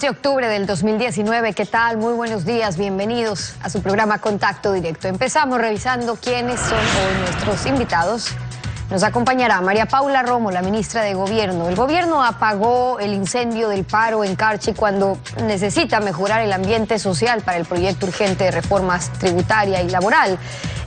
de octubre del 2019. ¿Qué tal? Muy buenos días, bienvenidos a su programa Contacto Directo. Empezamos revisando quiénes son hoy nuestros invitados. Nos acompañará María Paula Romo, la ministra de Gobierno. El gobierno apagó el incendio del paro en Carchi cuando necesita mejorar el ambiente social para el proyecto urgente de reformas tributaria y laboral.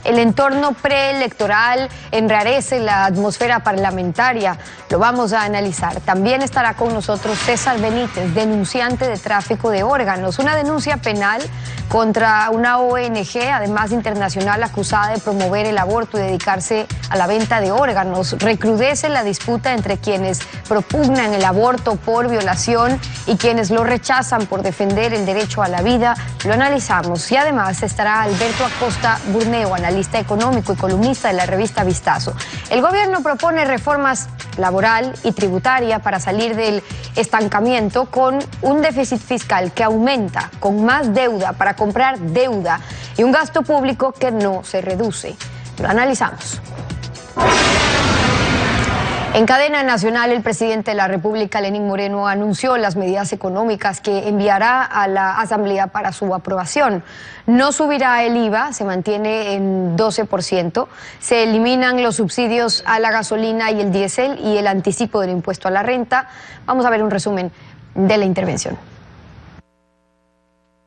El entorno preelectoral enrarece la atmósfera parlamentaria. Lo vamos a analizar. También estará con nosotros César Benítez, denunciante de tráfico de órganos. Una denuncia penal contra una ONG, además internacional, acusada de promover el aborto y dedicarse a la venta de órganos. Recrudece la disputa entre quienes propugnan el aborto por violación y quienes lo rechazan por defender el derecho a la vida. Lo analizamos. Y además estará Alberto Acosta Burneo, analista económico y columnista de la revista Vistazo. El gobierno propone reformas laboral y tributaria para salir del estancamiento con un déficit fiscal que aumenta, con más deuda para comprar deuda y un gasto público que no se reduce. Lo analizamos. En cadena nacional, el presidente de la República, Lenín Moreno, anunció las medidas económicas que enviará a la Asamblea para su aprobación. No subirá el IVA, se mantiene en 12%, se eliminan los subsidios a la gasolina y el diésel y el anticipo del impuesto a la renta. Vamos a ver un resumen de la intervención.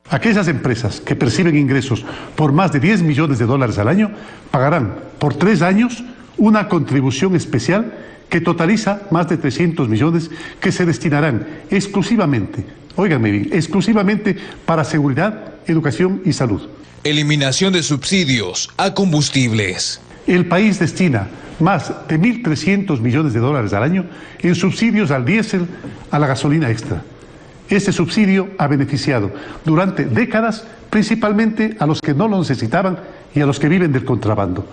Aquellas empresas que perciben ingresos por más de 10 millones de dólares al año pagarán por 3 años una contribución especial que totaliza más de 300 millones que se destinarán exclusivamente, óiganme bien, exclusivamente para seguridad, educación y salud. Eliminación de subsidios a combustibles. El país destina más de 1.300 millones de dólares al año en subsidios al diésel, a la gasolina extra. Este subsidio ha beneficiado durante décadas principalmente a los que no lo necesitaban y a los que viven del contrabando.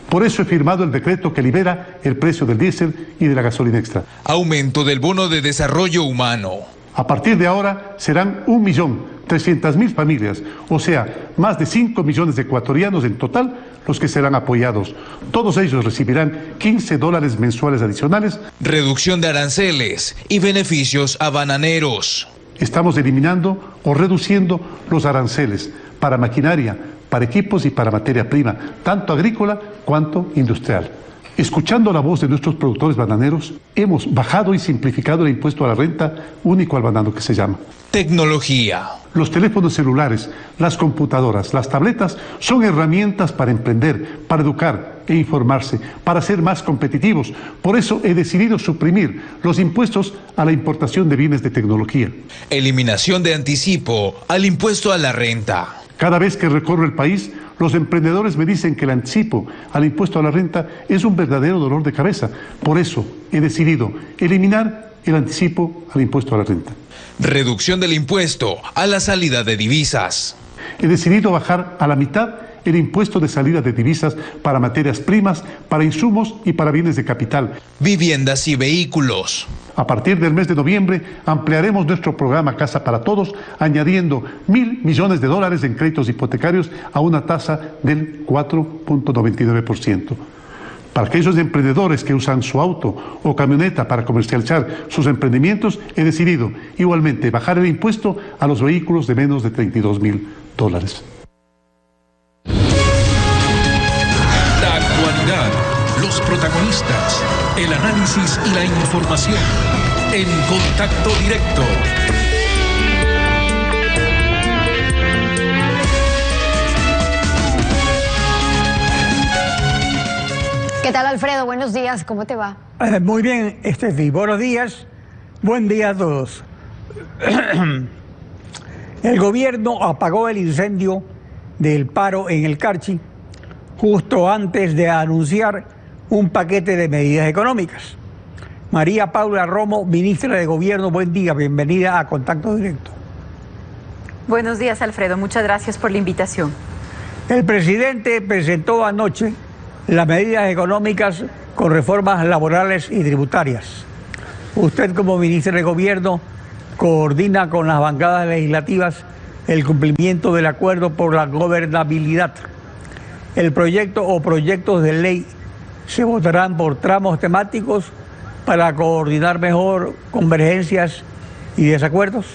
Por eso he firmado el decreto que libera el precio del diésel y de la gasolina extra. Aumento del bono de desarrollo humano. A partir de ahora serán 1.300.000 familias, o sea, más de 5 millones de ecuatorianos en total los que serán apoyados. Todos ellos recibirán $15 mensuales adicionales. Reducción de aranceles y beneficios a bananeros. Estamos eliminando o reduciendo los aranceles para maquinaria, para equipos y para materia prima, tanto agrícola cuanto industrial. Escuchando la voz de nuestros productores bananeros, hemos bajado y simplificado el impuesto a la renta único al banano que se llama. Tecnología. Los teléfonos celulares, las computadoras, las tabletas son herramientas para emprender, para educar e informarse, para ser más competitivos. Por eso he decidido suprimir los impuestos a la importación de bienes de tecnología. Eliminación de anticipo al impuesto a la renta. Cada vez que recorro el país, los emprendedores me dicen que el anticipo al impuesto a la renta es un verdadero dolor de cabeza. Por eso he decidido eliminar el anticipo al impuesto a la renta. Reducción del impuesto a la salida de divisas. He decidido bajar a la mitad el impuesto de salida de divisas para materias primas, para insumos y para bienes de capital. Viviendas y vehículos. A partir del mes de noviembre ampliaremos nuestro programa Casa para Todos, añadiendo $1.000 millones en créditos hipotecarios a una tasa del 4.99%. Para aquellos emprendedores que usan su auto o camioneta para comercializar sus emprendimientos, he decidido igualmente bajar el impuesto a los vehículos de menos de $32.000. La actualidad, los protagonistas, el análisis y la información en Contacto Directo. ¿Qué tal, Alfredo? Buenos días, ¿cómo te va? Muy bien, Estefi, buenos días, buen día a todos. El gobierno apagó el incendio del paro en el Carchi justo antes de anunciar un paquete de medidas económicas. María Paula Romo, ministra de Gobierno, buen día, bienvenida a Contacto Directo. Buenos días, Alfredo, muchas gracias por la invitación. El presidente presentó anoche las medidas económicas con reformas laborales y tributarias. Usted, como ministra de Gobierno, coordina con las bancadas legislativas el cumplimiento del acuerdo por la gobernabilidad. El proyecto o proyectos de ley se votarán por tramos temáticos para coordinar mejor convergencias y desacuerdos.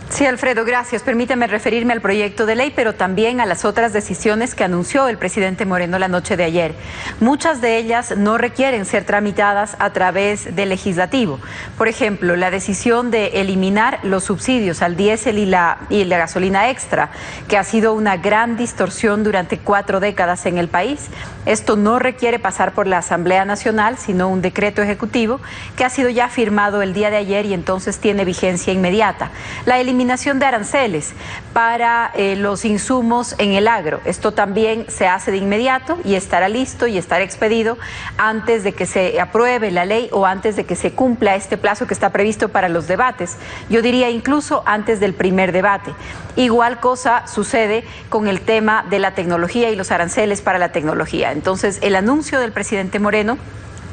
Sí, Alfredo, gracias. Permítame referirme al proyecto de ley, pero también a las otras decisiones que anunció el presidente Moreno la noche de ayer. Muchas de ellas no requieren ser tramitadas a través del legislativo. Por ejemplo, la decisión de eliminar los subsidios al diésel y la gasolina extra, que ha sido una gran distorsión durante 4 décadas en el país. Esto no requiere pasar por la Asamblea Nacional, sino un decreto ejecutivo que ha sido ya firmado el día de ayer y entonces tiene vigencia inmediata. La eliminación de aranceles para los insumos en el agro. Esto también se hace de inmediato y estará listo y estará expedido antes de que se apruebe la ley o antes de que se cumpla este plazo que está previsto para los debates. Yo diría incluso antes del primer debate. Igual cosa sucede con el tema de la tecnología y los aranceles para la tecnología. Entonces, el anuncio del presidente Moreno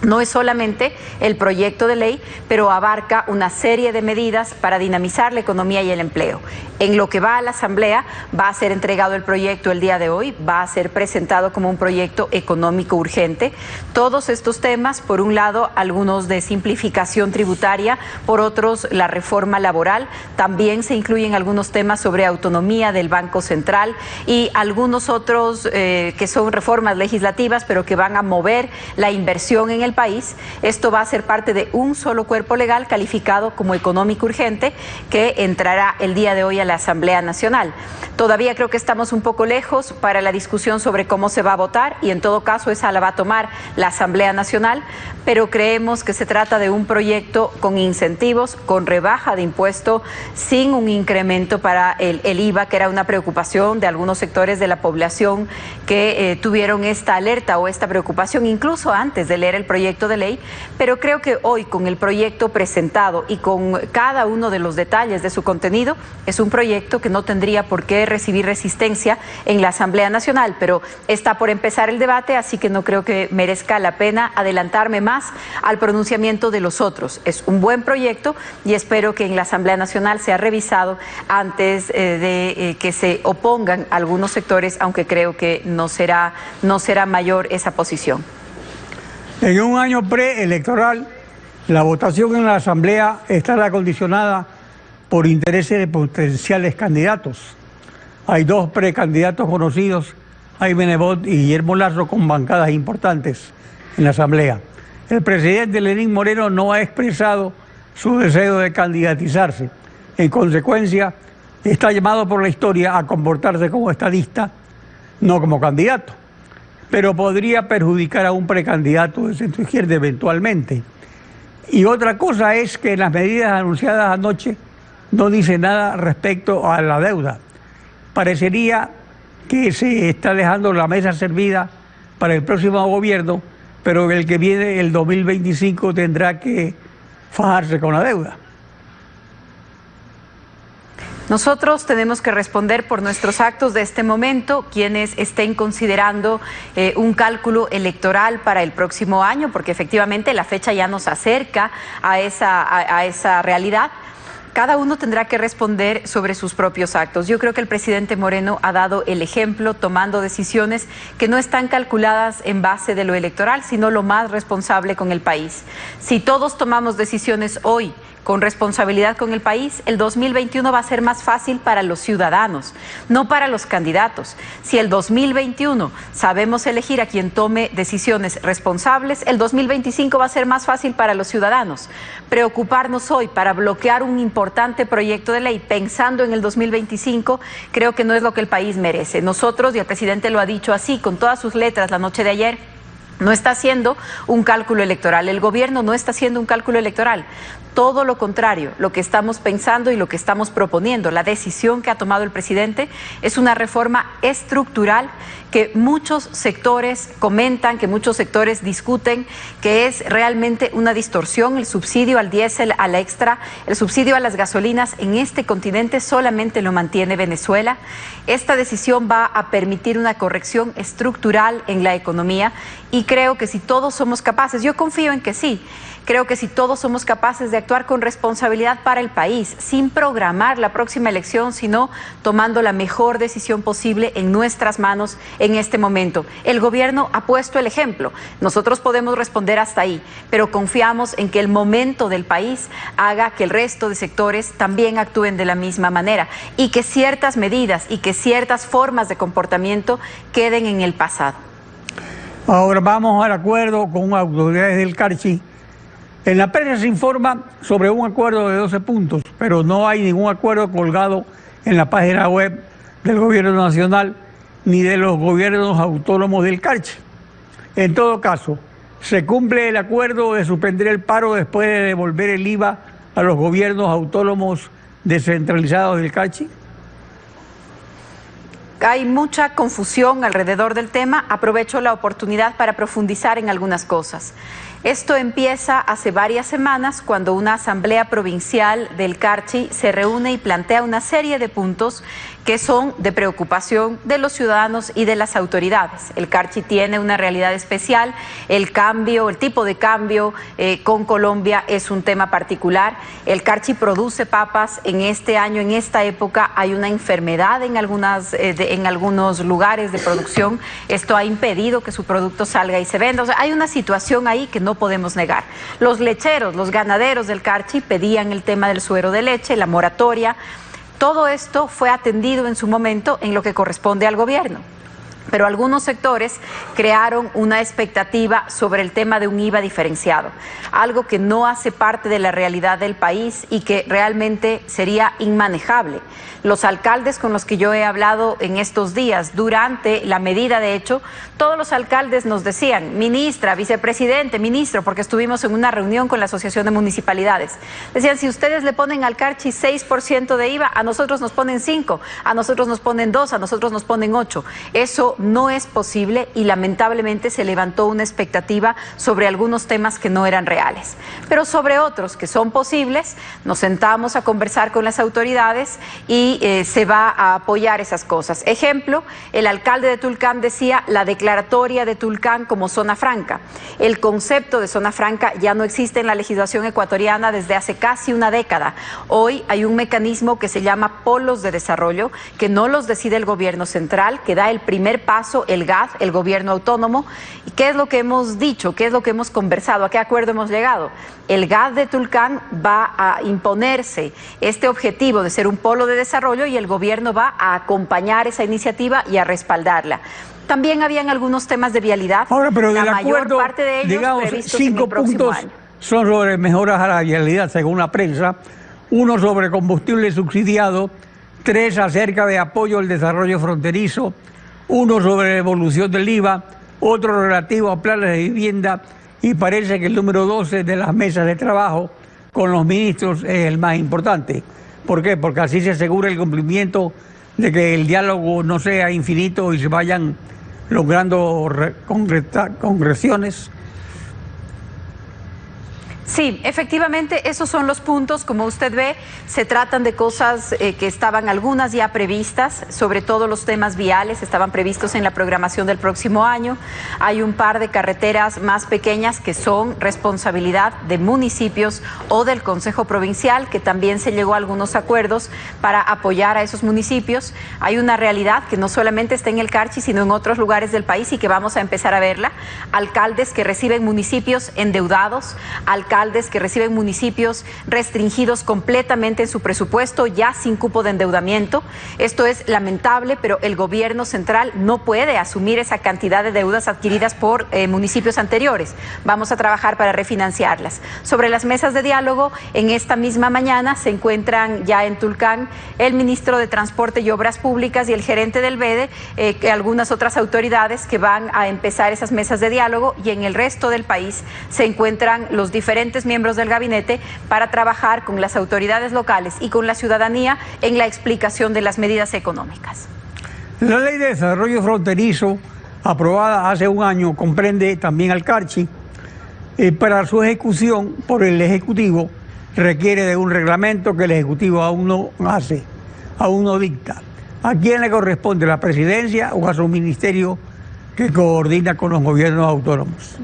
no es solamente el proyecto de ley, pero abarca una serie de medidas para dinamizar la economía y el empleo. En lo que va a la Asamblea, va a ser entregado el proyecto el día de hoy, va a ser presentado como un proyecto económico urgente. Todos estos temas, por un lado, algunos de simplificación tributaria, por otros, la reforma laboral. También se incluyen algunos temas sobre autonomía del Banco Central y algunos otros que son reformas legislativas, pero que van a mover la inversión en el país. Esto va a ser parte de un solo cuerpo legal calificado como económico urgente que entrará el día de hoy a la Asamblea Nacional. Todavía creo que estamos un poco lejos para la discusión sobre cómo se va a votar y en todo caso esa la va a tomar la Asamblea Nacional, pero creemos que se trata de un proyecto con incentivos, con rebaja de impuesto, sin un incremento para el IVA, que era una preocupación de algunos sectores de la población que tuvieron esta alerta o esta preocupación incluso antes de leer el proyecto de ley, pero creo que hoy con el proyecto presentado y con cada uno de los detalles de su contenido, es un proyecto que no tendría por qué recibir resistencia en la Asamblea Nacional, pero está por empezar el debate, así que no creo que merezca la pena adelantarme más al pronunciamiento de los otros. Es un buen proyecto y espero que en la Asamblea Nacional sea revisado antes de que se opongan algunos sectores, aunque creo que no será mayor esa posición. En un año preelectoral, la votación en la Asamblea estará condicionada por intereses de potenciales candidatos. Hay 2 precandidatos conocidos, Jaime Nebot y Guillermo Lasso, con bancadas importantes en la Asamblea. El presidente Lenín Moreno no ha expresado su deseo de candidatizarse. En consecuencia, está llamado por la historia a comportarse como estadista, no como candidato, pero podría perjudicar a un precandidato de centro izquierda eventualmente. Y otra cosa es que las medidas anunciadas anoche no dicen nada respecto a la deuda. Parecería que se está dejando la mesa servida para el próximo gobierno, pero el que viene, el 2025, tendrá que fajarse con la deuda. Nosotros tenemos que responder por nuestros actos de este momento, quienes estén considerando un cálculo electoral para el próximo año, porque efectivamente la fecha ya nos acerca a esa realidad. Cada uno tendrá que responder sobre sus propios actos. Yo creo que el presidente Moreno ha dado el ejemplo tomando decisiones que no están calculadas en base de lo electoral, sino lo más responsable con el país. Si todos tomamos decisiones hoy con responsabilidad con el país, el 2021 va a ser más fácil para los ciudadanos, no para los candidatos. Si el 2021 sabemos elegir a quien tome decisiones responsables, el 2025 va a ser más fácil para los ciudadanos. Preocuparnos hoy para bloquear un importante proyecto de ley pensando en el 2025, creo que no es lo que el país merece. Nosotros, y el presidente lo ha dicho así, con todas sus letras la noche de ayer, no está haciendo un cálculo electoral. El gobierno no está haciendo un cálculo electoral. Todo lo contrario, lo que estamos pensando y lo que estamos proponiendo, la decisión que ha tomado el presidente es una reforma estructural que muchos sectores comentan, que muchos sectores discuten, que es realmente una distorsión. El subsidio al diésel, a la extra, el subsidio a las gasolinas en este continente solamente lo mantiene Venezuela. Esta decisión va a permitir una corrección estructural en la economía y creo que si todos somos capaces, yo confío en que sí, Creo que si todos somos capaces de actuar con responsabilidad para el país, sin programar la próxima elección, sino tomando la mejor decisión posible en nuestras manos en este momento. El gobierno ha puesto el ejemplo. Nosotros podemos responder hasta ahí, pero confiamos en que el momento del país haga que el resto de sectores también actúen de la misma manera y que ciertas medidas y que ciertas formas de comportamiento queden en el pasado. Ahora vamos al acuerdo con autoridades del Carchi. En la prensa se informa sobre un acuerdo de 12 puntos, pero no hay ningún acuerdo colgado en la página web del Gobierno Nacional ni de los gobiernos autónomos del Carchi. En todo caso, ¿se cumple el acuerdo de suspender el paro después de devolver el IVA a los gobiernos autónomos descentralizados del Carchi? Hay mucha confusión alrededor del tema. Aprovecho la oportunidad para profundizar en algunas cosas. Esto empieza hace varias semanas cuando una asamblea provincial del Carchi se reúne y plantea una serie de puntos que son de preocupación de los ciudadanos y de las autoridades. El Carchi tiene una realidad especial, el cambio, el tipo de cambio con Colombia es un tema particular. El Carchi produce papas en este año, en esta época hay una enfermedad en algunos lugares de producción. Esto ha impedido que su producto salga y se venda. O sea, hay una situación ahí que no podemos negar. Los lecheros, los ganaderos del Carchi pedían el tema del suero de leche, la moratoria. Todo esto fue atendido en su momento en lo que corresponde al gobierno. Pero algunos sectores crearon una expectativa sobre el tema de un IVA diferenciado, algo que no hace parte de la realidad del país y que realmente sería inmanejable. Los alcaldes con los que yo he hablado en estos días, durante la medida, de hecho, todos los alcaldes nos decían, ministra, vicepresidente, ministro, porque estuvimos en una reunión con la Asociación de Municipalidades, decían, si ustedes le ponen al Carchi 6% de IVA, a nosotros nos ponen 5%, a nosotros nos ponen 2%, a nosotros nos ponen 8%. Eso no es posible y lamentablemente se levantó una expectativa sobre algunos temas que no eran reales. Pero sobre otros que son posibles, nos sentamos a conversar con las autoridades y se va a apoyar esas cosas. Ejemplo, el alcalde de Tulcán decía la declaratoria de Tulcán como zona franca. El concepto de zona franca ya no existe en la legislación ecuatoriana desde hace casi una década. Hoy hay un mecanismo que se llama polos de desarrollo, que no los decide el gobierno central, que da el primer paso el GAD, el gobierno autónomo. ¿Y qué es lo que hemos dicho? ¿Qué es lo que hemos conversado? ¿A qué acuerdo hemos llegado? El GAD de Tulcán va a imponerse este objetivo de ser un polo de desarrollo y el gobierno va a acompañar esa iniciativa y a respaldarla. También habían algunos temas de vialidad. Ahora, pero la del mayor acuerdo, parte de ellos digamos, previstos 5 en el próximo puntos año. son sobre mejoras a la vialidad, según la prensa, 1 sobre combustible subsidiado, 3 acerca de apoyo al desarrollo fronterizo, 1 sobre evolución del IVA, otro relativo a planes de vivienda y parece que el número 12 de las mesas de trabajo con los ministros es el más importante. ¿Por qué? Porque así se asegura el cumplimiento de que el diálogo no sea infinito y se vayan logrando concreciones. Sí, efectivamente, esos son los puntos. Como usted ve, se tratan de cosas que estaban algunas ya previstas, sobre todo los temas viales, estaban previstos en la programación del próximo año. Hay un par de carreteras más pequeñas que son responsabilidad de municipios o del Consejo Provincial, que también se llegó a algunos acuerdos para apoyar a esos municipios. Hay una realidad que no solamente está en el Carchi, sino en otros lugares del país y que vamos a empezar a verla. Alcaldes que reciben municipios endeudados, alcaldes que reciben municipios restringidos completamente en su presupuesto, ya sin cupo de endeudamiento. Esto es lamentable, pero el gobierno central no puede asumir esa cantidad de deudas adquiridas por municipios anteriores. Vamos a trabajar para refinanciarlas. Sobre las mesas de diálogo, en esta misma mañana se encuentran ya en Tulcán el ministro de Transporte y Obras Públicas y el gerente del BEDE, algunas otras autoridades que van a empezar esas mesas de diálogo, y en el resto del país se encuentran los diferentes miembros del gabinete para trabajar con las autoridades locales y con la ciudadanía en la explicación de las medidas económicas. La ley de desarrollo fronterizo, aprobada hace un año, comprende también al Carchi. Para su ejecución por el Ejecutivo requiere de un reglamento que el Ejecutivo aún no hace, aún no dicta. ¿A quién le corresponde, la presidencia o a su ministerio que coordina con los gobiernos autónomos?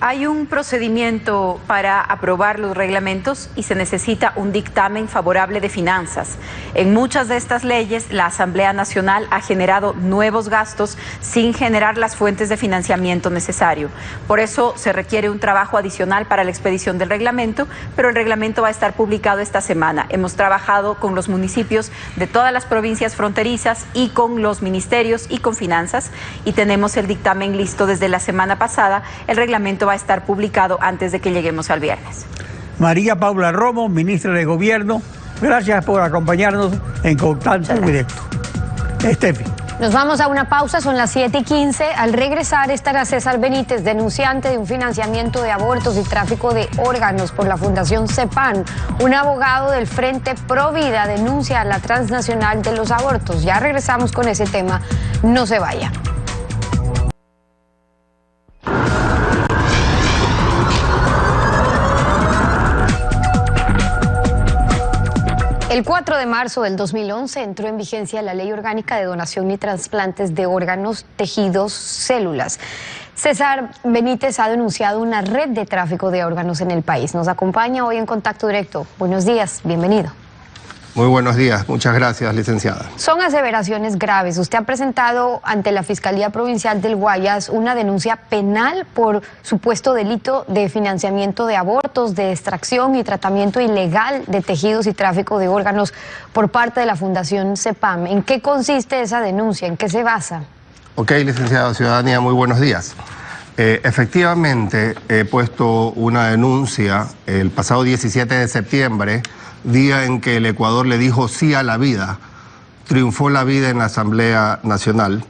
Hay un procedimiento para aprobar los reglamentos y se necesita un dictamen favorable de finanzas. En muchas de estas leyes, la Asamblea Nacional ha generado nuevos gastos sin generar las fuentes de financiamiento necesario. Por eso se requiere un trabajo adicional para la expedición del reglamento, pero el reglamento va a estar publicado esta semana. Hemos trabajado con los municipios de todas las provincias fronterizas y con los ministerios y con finanzas, y tenemos el dictamen listo desde la semana pasada. El reglamento va a estar publicado antes de que lleguemos al viernes. María Paula Romo, ministra de Gobierno, gracias por acompañarnos en Contacto Directo. Estefi. Nos vamos a una pausa, son las 7:15. Al regresar estará César Benítez, denunciante de un financiamiento de abortos y tráfico de órganos por la Fundación CEPAM. Un abogado del Frente Pro Vida denuncia a la transnacional de los abortos. Ya regresamos con ese tema, no se vaya. El 4 de marzo del 2011 entró en vigencia la Ley Orgánica de Donación y Trasplantes de Órganos, Tejidos, Células. César Benítez ha denunciado una red de tráfico de órganos en el país. Nos acompaña hoy en Contacto Directo. Buenos días, bienvenido. Muy buenos días, muchas gracias, licenciada. Son aseveraciones graves. Usted ha presentado ante la Fiscalía Provincial del Guayas una denuncia penal por supuesto delito de financiamiento de abortos, de extracción y tratamiento ilegal de tejidos y tráfico de órganos por parte de la Fundación CEPAM. ¿En qué consiste esa denuncia? ¿En qué se basa? Ok, licenciada Ciudadanía, muy buenos días. Efectivamente, he puesto una denuncia el pasado 17 de septiembre, día en que el Ecuador le dijo sí a la vida. Triunfó la vida en la Asamblea Nacional.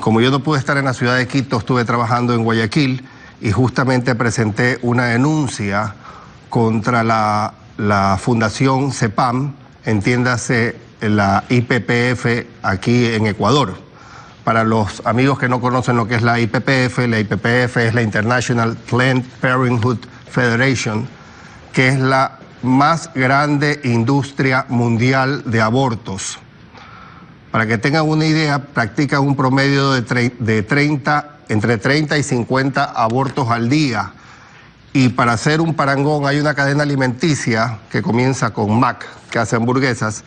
Como yo no pude estar en la ciudad de Quito, estuve trabajando en Guayaquil y justamente presenté una denuncia contra la Fundación CEPAM, entiéndase la IPPF aquí en Ecuador. Para los amigos que no conocen lo que es la IPPF es la International Planned Parenthood Federation, que es la más grande industria mundial de abortos. Para que tengan una idea, practican un promedio de 30, entre 30 y 50 abortos al día. Y para hacer un parangón, hay una cadena alimenticia que comienza con Mac, que hace hamburguesas.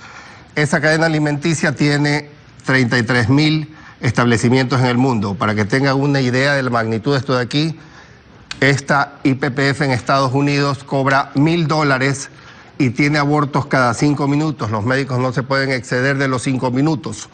Esa cadena alimenticia tiene 33.000 establecimientos en el mundo. Para que tengan una idea de la magnitud de esto de aquí, esta IPPF en Estados Unidos cobra $1.000 y tiene abortos cada 5 minutos. Los médicos no se pueden exceder de los 5 minutos.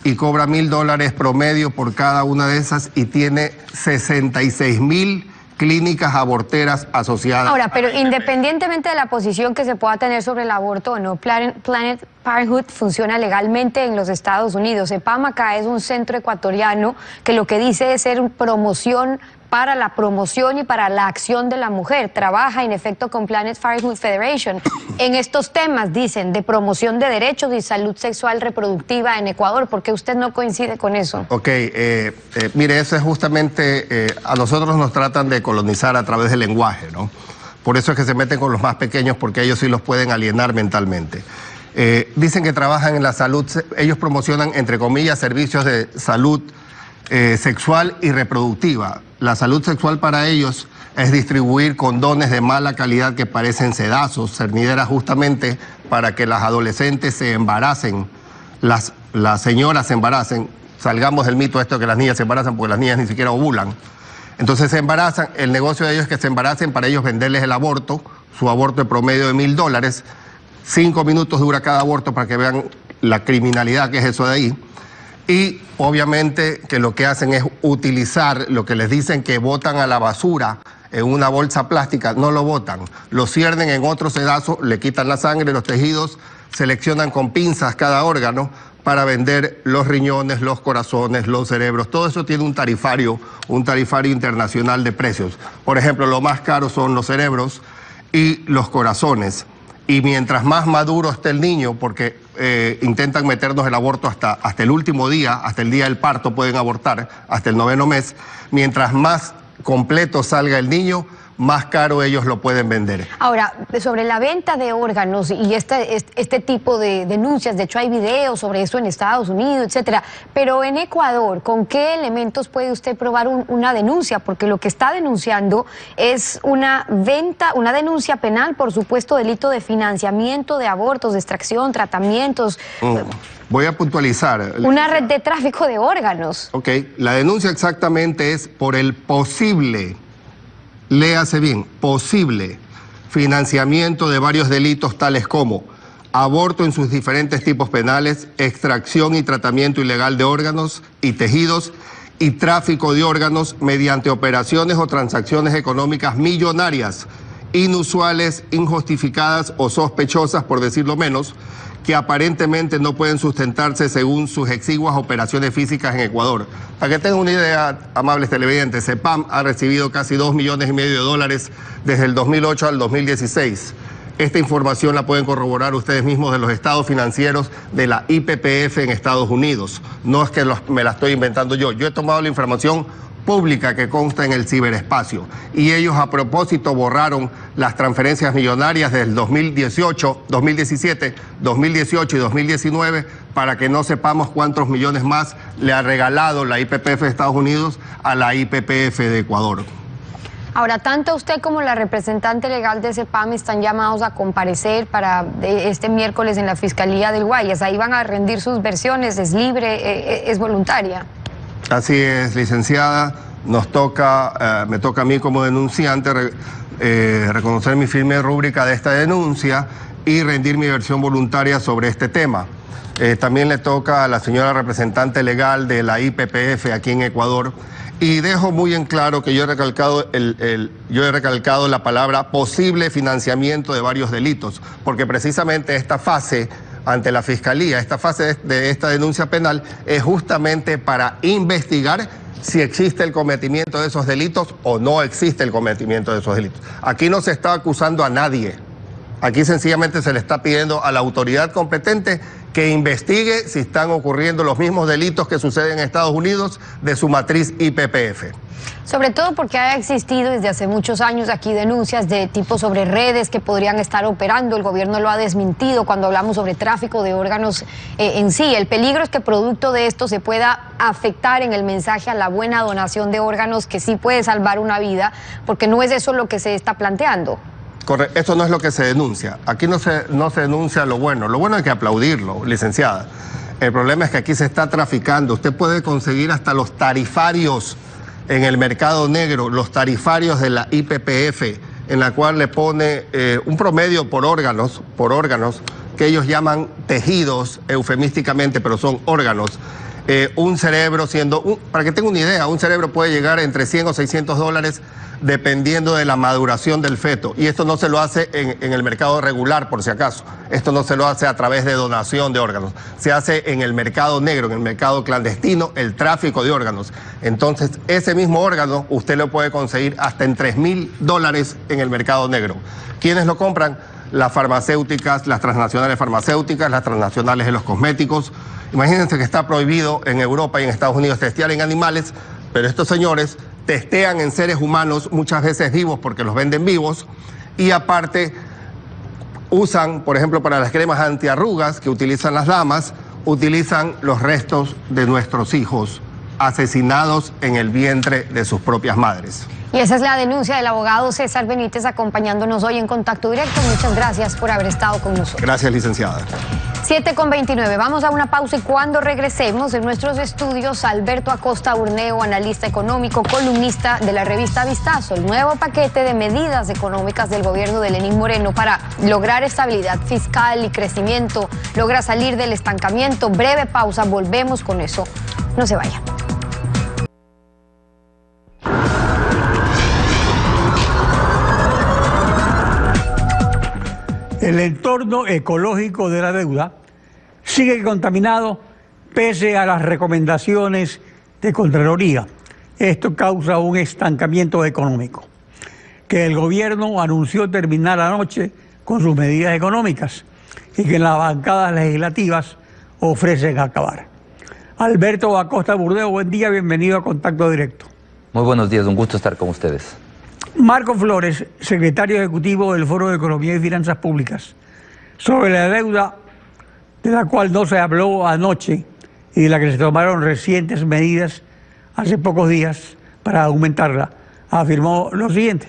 Y cobra $1.000 promedio por cada una de esas y tiene 66.000 clínicas aborteras asociadas. Ahora, pero independientemente de la posición que se pueda tener sobre el aborto o no, Planned Parenthood funciona legalmente en los Estados Unidos. CEPAM acá es un centro ecuatoriano que lo que dice es ser promoción para la promoción y para la acción de la mujer. Trabaja en efecto con Planned Parenthood Federation en estos temas, dicen, de promoción de derechos y salud sexual reproductiva en Ecuador. ¿Por qué usted no coincide con eso? Ok, mire, eso es justamente, a nosotros nos tratan de colonizar a través del lenguaje, ¿no? Por eso es que se meten con los más pequeños, porque ellos sí los pueden alienar mentalmente. Dicen que trabajan en la salud, ellos promocionan, entre comillas, servicios de salud sexual y reproductiva. La salud sexual para ellos es distribuir condones de mala calidad que parecen sedazos, cernideras, justamente para que las adolescentes se embaracen, las señoras se embaracen. Salgamos del mito esto de que las niñas se embarazan, porque las niñas ni siquiera ovulan. Entonces se embarazan, el negocio de ellos es que se embaracen para ellos venderles el aborto, su aborto de promedio de $1.000, 5 minutos dura cada aborto para que vean la criminalidad que es eso de ahí. Y obviamente que lo que hacen es utilizar lo que les dicen que botan a la basura en una bolsa plástica, no lo botan, lo ciernen en otro sedazo, le quitan la sangre, los tejidos, seleccionan con pinzas cada órgano para vender los riñones, los corazones, los cerebros. Todo eso tiene un tarifario internacional de precios. Por ejemplo, lo más caro son los cerebros y los corazones. Y mientras más maduro esté el niño, porque intentan meternos el aborto hasta el último día, hasta el día del parto pueden abortar, hasta el 9º mes, mientras más completo salga el niño, más caro ellos lo pueden vender. Ahora, sobre la venta de órganos y este tipo de denuncias, de hecho hay videos sobre eso en Estados Unidos, etcétera, pero en Ecuador, ¿con qué elementos puede usted probar una denuncia? Porque lo que está denunciando es una denuncia penal por supuesto delito de financiamiento de abortos, de extracción, tratamientos. Voy a puntualizar. Una red de tráfico de órganos. Ok, la denuncia exactamente es por el posible, léase bien, posible financiamiento de varios delitos tales como aborto en sus diferentes tipos penales, extracción y tratamiento ilegal de órganos y tejidos y tráfico de órganos mediante operaciones o transacciones económicas millonarias, inusuales, injustificadas o sospechosas, por decirlo menos, que aparentemente no pueden sustentarse según sus exiguas operaciones físicas en Ecuador. Para que tengan una idea, amables televidentes, CEPAM ha recibido casi $2,5 millones desde el 2008 al 2016. Esta información la pueden corroborar ustedes mismos de los estados financieros de la IPPF en Estados Unidos. No es que me la estoy inventando yo. Yo he tomado la información pública que consta en el ciberespacio y ellos a propósito borraron las transferencias millonarias del 2018, 2017, 2018 y 2019 para que no sepamos cuántos millones más le ha regalado la IPPF de Estados Unidos a la IPPF de Ecuador. Ahora, tanto usted como la representante legal de CEPAM están llamados a comparecer para este miércoles en la Fiscalía del Guayas. Ahí van a rendir sus versiones, es libre, es voluntaria. Así es, licenciada. Me toca a mí como denunciante reconocer mi firme rúbrica de esta denuncia y rendir mi versión voluntaria sobre este tema. También le toca a la señora representante legal de la IPPF aquí en Ecuador. Y dejo muy en claro que yo he recalcado la palabra posible financiamiento de varios delitos, porque precisamente esta fase ante la Fiscalía, esta fase de esta denuncia penal es justamente para investigar si existe el cometimiento de esos delitos o no existe el cometimiento de esos delitos. Aquí no se está acusando a nadie, aquí sencillamente se le está pidiendo a la autoridad competente que investigue si están ocurriendo los mismos delitos que suceden en Estados Unidos de su matriz IPPF. Sobre todo porque ha existido desde hace muchos años aquí denuncias de tipo sobre redes que podrían estar operando. El gobierno lo ha desmentido cuando hablamos sobre tráfico de órganos en sí. El peligro es que producto de esto se pueda afectar en el mensaje a la buena donación de órganos, que sí puede salvar una vida, porque no es eso lo que se está planteando. Correcto, esto no es lo que se denuncia. Aquí no se denuncia lo bueno. Lo bueno hay que aplaudirlo, licenciada. El problema es que aquí se está traficando. Usted puede conseguir hasta los tarifarios en el mercado negro, los tarifarios de la IPPF, en la cual le pone un promedio por órganos, que ellos llaman tejidos eufemísticamente, pero son órganos. Un cerebro para que tenga una idea, un cerebro puede llegar entre $100 o $600 dependiendo de la maduración del feto. Y esto no se lo hace en el mercado regular, por si acaso. Esto no se lo hace a través de donación de órganos. Se hace en el mercado negro, en el mercado clandestino, el tráfico de órganos. Entonces, ese mismo órgano usted lo puede conseguir hasta en $3,000 en el mercado negro. ¿Quiénes lo compran? Las farmacéuticas, las transnacionales farmacéuticas, las transnacionales de los cosméticos. Imagínense que está prohibido en Europa y en Estados Unidos testear en animales, pero estos señores testean en seres humanos, muchas veces vivos porque los venden vivos, y aparte usan, por ejemplo, para las cremas antiarrugas que utilizan las damas, utilizan los restos de nuestros hijos asesinados en el vientre de sus propias madres. Y esa es la denuncia del abogado César Benítez acompañándonos hoy en Contacto Directo. Muchas gracias por haber estado con nosotros. Gracias, licenciada. 7:29. Vamos a una pausa y cuando regresemos en nuestros estudios, Alberto Acosta Urneo, analista económico, columnista de la revista Vistazo, el nuevo paquete de medidas económicas del gobierno de Lenín Moreno para lograr estabilidad fiscal y crecimiento, logra salir del estancamiento. Breve pausa, volvemos con eso. No se vaya. El entorno ecológico de la deuda sigue contaminado pese a las recomendaciones de Contraloría. Esto causa un estancamiento económico que el gobierno anunció terminar anoche con sus medidas económicas y que las bancadas legislativas ofrecen acabar. Alberto Acosta Urneo, buen día, bienvenido a Contacto Directo. Muy buenos días, un gusto estar con ustedes. Marco Flores, secretario ejecutivo del Foro de Economía y Finanzas Públicas, sobre la deuda de la cual no se habló anoche y de la que se tomaron recientes medidas hace pocos días para aumentarla, afirmó lo siguiente.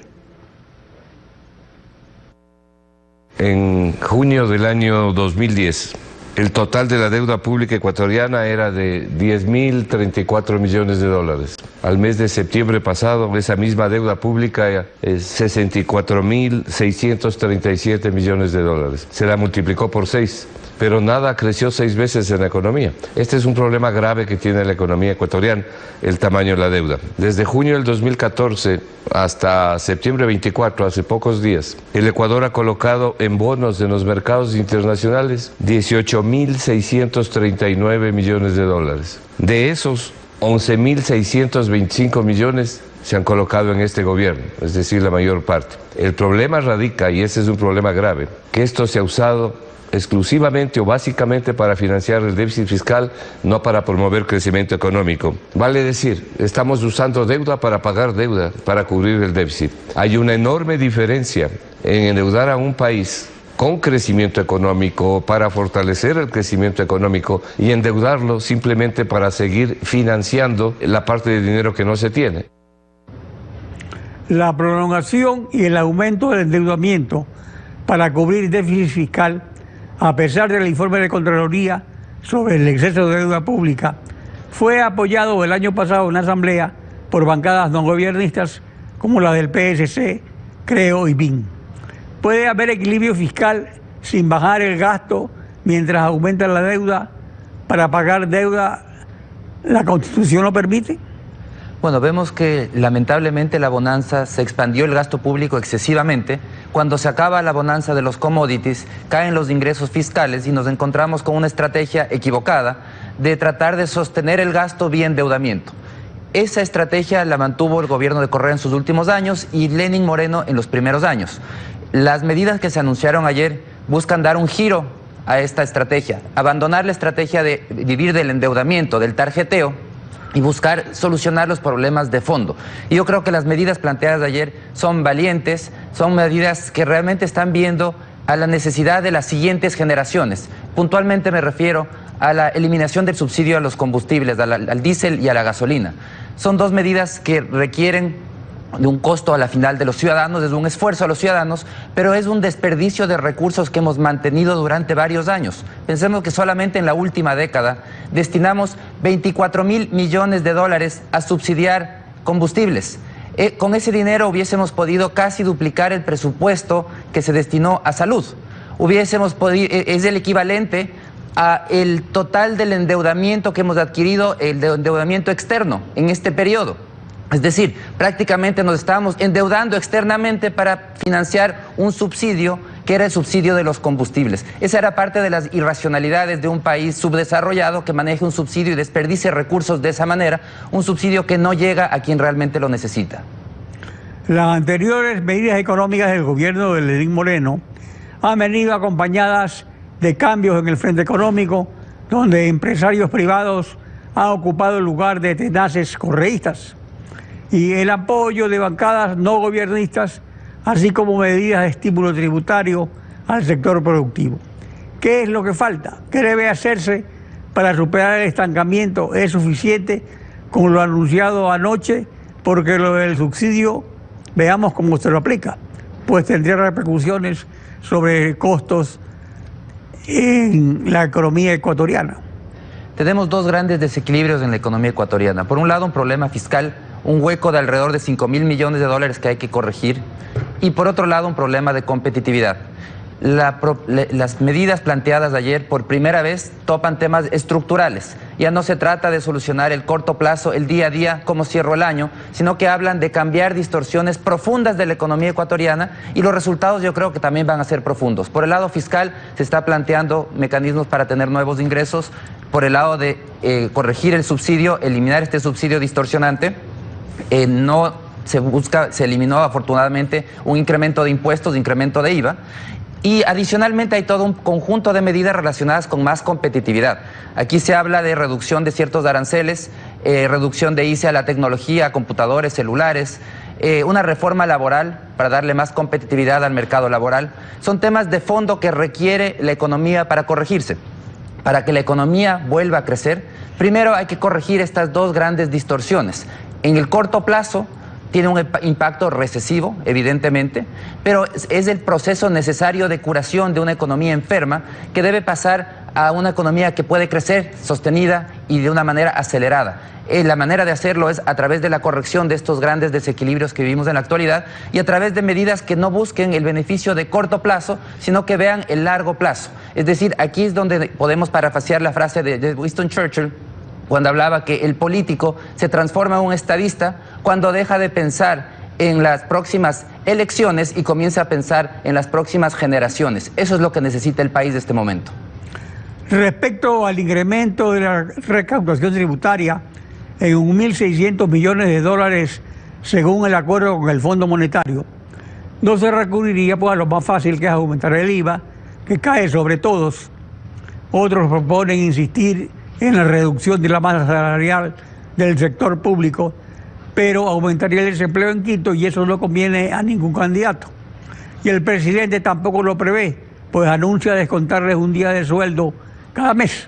En junio del año 2010, el total de la deuda pública ecuatoriana era de 10.034 millones de dólares. Al mes de septiembre pasado, esa misma deuda pública es 64.637 millones de dólares. Se la multiplicó por 6. Pero nada creció 6 veces en la economía. Este es un problema grave que tiene la economía ecuatoriana, el tamaño de la deuda. Desde junio del 2014 hasta septiembre 24, hace pocos días, el Ecuador ha colocado en bonos en los mercados internacionales 18.639 millones de dólares. De esos, 11.625 millones se han colocado en este gobierno, es decir, la mayor parte. El problema radica, y ese es un problema grave, que esto se ha usado exclusivamente o básicamente para financiar el déficit fiscal, no para promover crecimiento económico. Vale decir, estamos usando deuda para pagar deuda, para cubrir el déficit. Hay una enorme diferencia en endeudar a un país con crecimiento económico para fortalecer el crecimiento económico y endeudarlo simplemente para seguir financiando la parte de dinero que no se tiene. La prolongación y el aumento del endeudamiento para cubrir déficit fiscal, a pesar del informe de Contraloría sobre el exceso de deuda pública, fue apoyado el año pasado en la Asamblea por bancadas no gobiernistas como la del PSC, Creo y BIN. ¿Puede haber equilibrio fiscal sin bajar el gasto mientras aumenta la deuda? ¿Para pagar deuda la Constitución lo permite? Bueno, vemos que lamentablemente la bonanza se expandió el gasto público excesivamente. Cuando se acaba la bonanza de los commodities, caen los ingresos fiscales y nos encontramos con una estrategia equivocada de tratar de sostener el gasto vía endeudamiento. Esa estrategia la mantuvo el gobierno de Correa en sus últimos años y Lenín Moreno en los primeros años. Las medidas que se anunciaron ayer buscan dar un giro a esta estrategia, abandonar la estrategia de vivir del endeudamiento, del tarjeteo, y buscar solucionar los problemas de fondo. Y yo creo que las medidas planteadas ayer son valientes, son medidas que realmente están viendo a la necesidad de las siguientes generaciones. Puntualmente me refiero a la eliminación del subsidio a los combustibles, al diésel y a la gasolina. Son dos medidas que requieren de un costo a la final de los ciudadanos, es un esfuerzo a los ciudadanos, pero es un desperdicio de recursos que hemos mantenido durante varios años. Pensemos que solamente en la última década destinamos 24.000 millones de dólares a subsidiar combustibles. Con ese dinero hubiésemos podido casi duplicar el presupuesto que se destinó a salud. Hubiésemos podido, es el equivalente a el total del endeudamiento que hemos adquirido, el endeudamiento externo en este periodo. Es decir, prácticamente nos estábamos endeudando externamente para financiar un subsidio que era el subsidio de los combustibles. Esa era parte de las irracionalidades de un país subdesarrollado que maneje un subsidio y desperdicie recursos de esa manera, un subsidio que no llega a quien realmente lo necesita. Las anteriores medidas económicas del gobierno de Lenín Moreno han venido acompañadas de cambios en el frente económico, donde empresarios privados han ocupado el lugar de tenaces correístas, y el apoyo de bancadas no gobiernistas, así como medidas de estímulo tributario al sector productivo. ¿Qué es lo que falta? ¿Qué debe hacerse para superar el estancamiento? ¿Es suficiente con lo anunciado anoche? Porque lo del subsidio, veamos cómo se lo aplica, pues tendría repercusiones sobre costos en la economía ecuatoriana. Tenemos dos grandes desequilibrios en la economía ecuatoriana. Por un lado, un problema fiscal, un hueco de alrededor de 5.000 millones de dólares que hay que corregir, y por otro lado un problema de competitividad. Las medidas planteadas ayer por primera vez topan temas estructurales. Ya no se trata de solucionar el corto plazo, el día a día, cómo cierro el año, sino que hablan de cambiar distorsiones profundas de la economía ecuatoriana, y los resultados yo creo que también van a ser profundos. Por el lado fiscal se está planteando mecanismos para tener nuevos ingresos, por el lado de corregir el subsidio, eliminar este subsidio distorsionante. Se eliminó afortunadamente un incremento de impuestos, incremento de IVA, y adicionalmente hay todo un conjunto de medidas relacionadas con más competitividad. Aquí se habla de reducción de ciertos aranceles, reducción de ICE a la tecnología, a computadores, celulares, una reforma laboral para darle más competitividad al mercado laboral. Son temas de fondo que requiere la economía para corregirse. Para que la economía vuelva a crecer, primero hay que corregir estas dos grandes distorsiones. En el corto plazo tiene un impacto recesivo, evidentemente, pero es el proceso necesario de curación de una economía enferma que debe pasar a una economía que puede crecer sostenida y de una manera acelerada. La manera de hacerlo es a través de la corrección de estos grandes desequilibrios que vivimos en la actualidad y a través de medidas que no busquen el beneficio de corto plazo, sino que vean el largo plazo. Es decir, aquí es donde podemos parafrasear la frase de Winston Churchill, cuando hablaba que el político se transforma en un estadista cuando deja de pensar en las próximas elecciones y comienza a pensar en las próximas generaciones. Eso es lo que necesita el país de este momento. Respecto al incremento de la recaudación tributaria en 1.600 millones de dólares según el acuerdo con el Fondo Monetario, no se recurriría pues a lo más fácil, que es aumentar el IVA, que cae sobre todos. Otros proponen insistir en la reducción de la masa salarial del sector público, pero aumentaría el desempleo en Quito y eso no conviene a ningún candidato. Y el presidente tampoco lo prevé, pues anuncia descontarles un día de sueldo cada mes.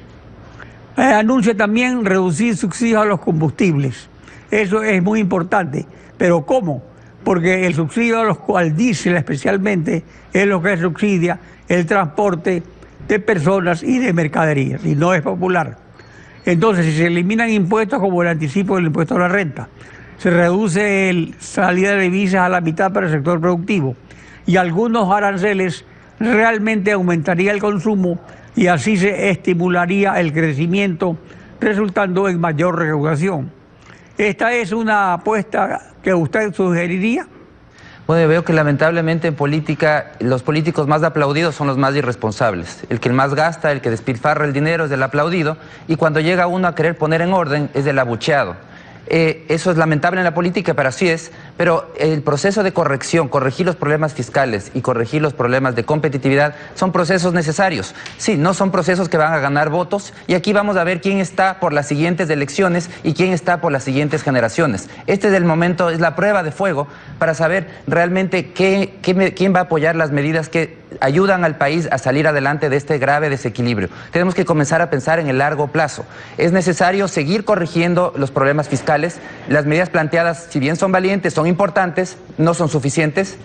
Anuncia también reducir subsidios a los combustibles. Eso es muy importante. ¿Pero cómo? Porque el subsidio al diésel especialmente es lo que subsidia el transporte de personas y de mercaderías, y no es popular. Entonces, si se eliminan impuestos como el anticipo del impuesto a la renta, se reduce la salida de divisas a la mitad para el sector productivo y algunos aranceles, realmente aumentaría el consumo y así se estimularía el crecimiento, resultando en mayor recaudación. ¿Esta es una apuesta que usted sugeriría? Bueno, veo que lamentablemente en política los políticos más aplaudidos son los más irresponsables. El que más gasta, el que despilfarra el dinero es el aplaudido y cuando llega uno a querer poner en orden es el abucheado. Eso es lamentable en la política, pero así es. Pero el proceso de corrección, corregir los problemas fiscales y corregir los problemas de competitividad son procesos necesarios. Sí, no son procesos que van a ganar votos y aquí vamos a ver quién está por las siguientes elecciones y quién está por las siguientes generaciones. Este es el momento, es la prueba de fuego para saber realmente quién va a apoyar las medidas que ayudan al país a salir adelante de este grave desequilibrio. Tenemos que comenzar a pensar en el largo plazo. Es necesario seguir corrigiendo los problemas fiscales. Las medidas planteadas, si bien son valientes, son importantes, no son suficientes.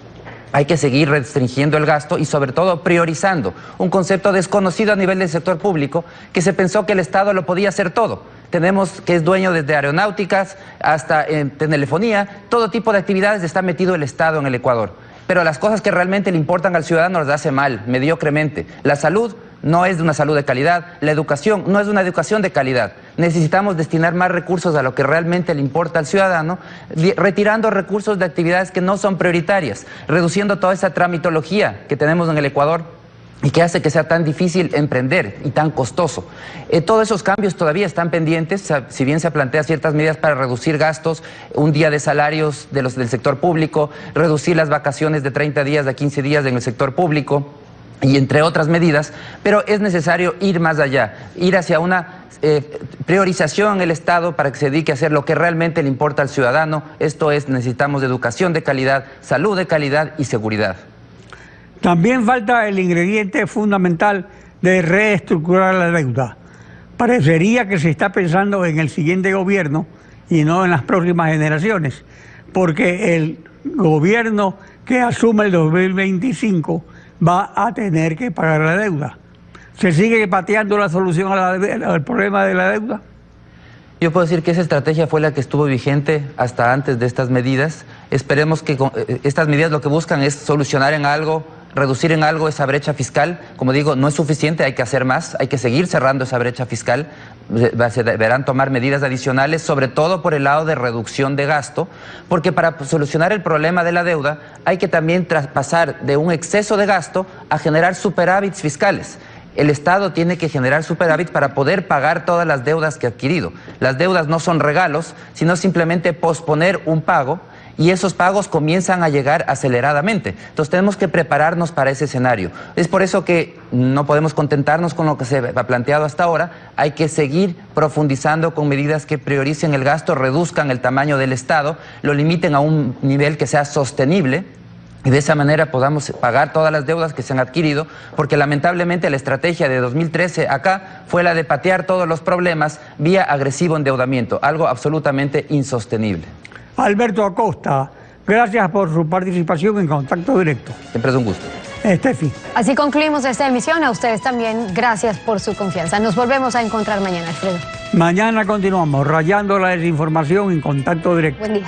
Hay que seguir restringiendo el gasto y sobre todo priorizando un concepto desconocido a nivel del sector público, que se pensó que el Estado lo podía hacer todo. Tenemos que es dueño desde aeronáuticas hasta telefonía, todo tipo de actividades está metido el Estado en el Ecuador. Pero las cosas que realmente le importan al ciudadano las hace mal, mediocremente. La salud no es de una salud de calidad, la educación no es de una educación de calidad. Necesitamos destinar más recursos a lo que realmente le importa al ciudadano, retirando recursos de actividades que no son prioritarias, reduciendo toda esa tramitología que tenemos en el Ecuador y que hace que sea tan difícil emprender y tan costoso. Todos esos cambios todavía están pendientes, si bien se plantean ciertas medidas para reducir gastos, un día de salarios de los del sector público, reducir las vacaciones de 30 días a 15 días en el sector público, y entre otras medidas, pero es necesario ir más allá, ir hacia una priorización en el Estado para que se dedique a hacer lo que realmente le importa al ciudadano. Esto es, necesitamos educación de calidad, salud de calidad y seguridad. También falta el ingrediente fundamental de reestructurar la deuda. Parecería que se está pensando en el siguiente gobierno y no en las próximas generaciones, porque el gobierno que asume el 2025 va a tener que pagar la deuda. ¿Se sigue pateando la solución al problema de la deuda? Yo puedo decir que esa estrategia fue la que estuvo vigente hasta antes de estas medidas. Esperemos que estas medidas lo que buscan es solucionar en algo, reducir en algo esa brecha fiscal. Como digo, no es suficiente, hay que hacer más, hay que seguir cerrando esa brecha fiscal. Se deberán tomar medidas adicionales, sobre todo por el lado de reducción de gasto, porque para solucionar el problema de la deuda hay que también traspasar de un exceso de gasto a generar superávits fiscales. El Estado tiene que generar superávit para poder pagar todas las deudas que ha adquirido. Las deudas no son regalos, sino simplemente posponer un pago y esos pagos comienzan a llegar aceleradamente. Entonces tenemos que prepararnos para ese escenario. Es por eso que no podemos contentarnos con lo que se ha planteado hasta ahora. Hay que seguir profundizando con medidas que prioricen el gasto, reduzcan el tamaño del Estado, lo limiten a un nivel que sea sostenible, y de esa manera podamos pagar todas las deudas que se han adquirido, porque lamentablemente la estrategia de 2013 acá fue la de patear todos los problemas vía agresivo endeudamiento, algo absolutamente insostenible. Alberto Acosta, gracias por su participación en Contacto Directo. Siempre es un gusto. Estefi. Así concluimos esta emisión. A ustedes también, gracias por su confianza. Nos volvemos a encontrar mañana, Alfredo. Mañana continuamos rayando la desinformación en Contacto Directo. Buen día.